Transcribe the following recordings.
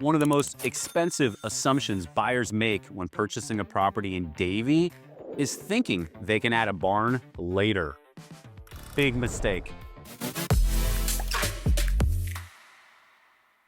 One of the most expensive assumptions buyers make when purchasing a property in Davie is thinking they can add a barn later. Big mistake.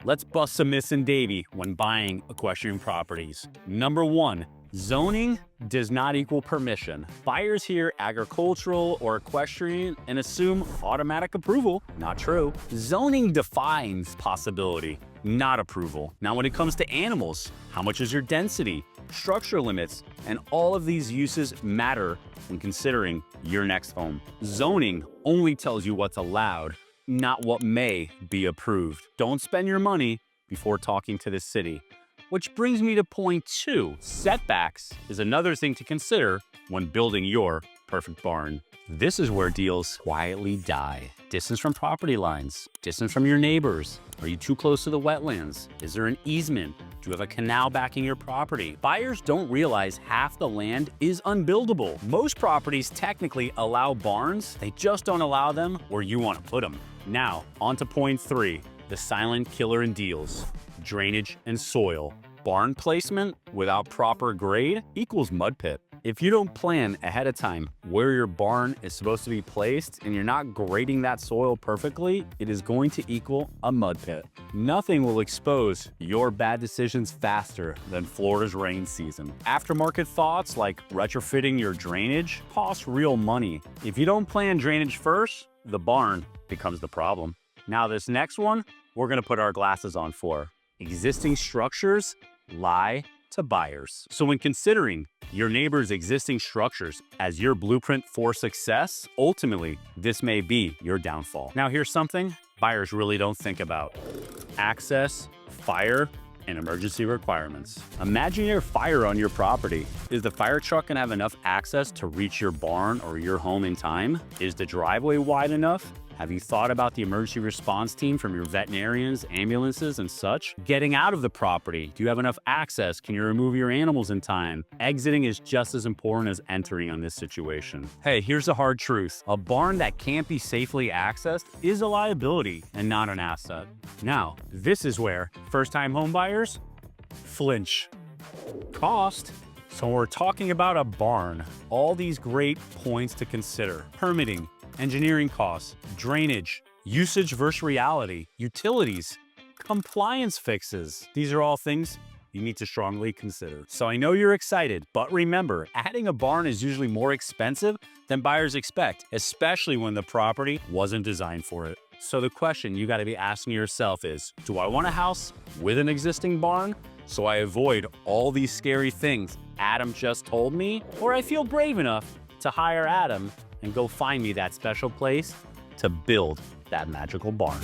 Let's bust some myths in Davie when buying equestrian properties. Number one, zoning does not equal permission. Buyers hear agricultural or equestrian and assume automatic approval. Not true. Zoning defines possibility, not approval. Now, when it comes to animals, how much is your density, structure limits, and all of these uses matter when considering your next home. Zoning only tells you what's allowed, not what may be approved. Don't spend your money before talking to the city. Which brings me to point two. Setbacks is another thing to consider when building your perfect barn. This is where deals quietly die. Distance from property lines, distance from your neighbors. Are you too close to the wetlands? Is there an easement? Do you have a canal backing your property? Buyers don't realize half the land is unbuildable. Most properties technically allow barns, they just don't allow them where you want to put them. Now, on to point three, the silent killer in deals. Drainage and soil. Barn placement without proper grade equals mud pit. If you don't plan ahead of time where your barn is supposed to be placed and you're not grading that soil perfectly, it is going to equal a mud pit. Nothing will expose your bad decisions faster than Florida's rain season. Aftermarket thoughts like retrofitting your drainage cost real money. If you don't plan drainage first, the barn becomes the problem. Now this next one, we're gonna put our glasses on for. Existing structures lie to buyers. So when considering your neighbor's existing structures as your blueprint for success, ultimately, this may be your downfall. Now here's something buyers really don't think about. Access, fire, and emergency requirements. Imagine your fire on your property. Is the fire truck gonna have enough access to reach your barn or your home in time? Is the driveway wide enough? Have you thought about the emergency response team from your veterinarians, ambulances, and such? Getting out of the property, do you have enough access? Can you remove your animals in time? Exiting is just as important as entering on this situation. Hey, here's the hard truth. A barn that can't be safely accessed is a liability and not an asset. Now, this is where first-time home buyers flinch. Cost. So we're talking about a barn. All these great points to consider. Permitting, engineering costs, drainage, usage versus reality, utilities, compliance fixes. These are all things you need to strongly consider. So I know you're excited, but remember, adding a barn is usually more expensive than buyers expect, especially when the property wasn't designed for it. So the question you gotta be asking yourself is, do I want a house with an existing barn so I avoid all these scary things Adam just told me? Or I feel brave enough to hire Adam and go find me that special place to build that magical barn.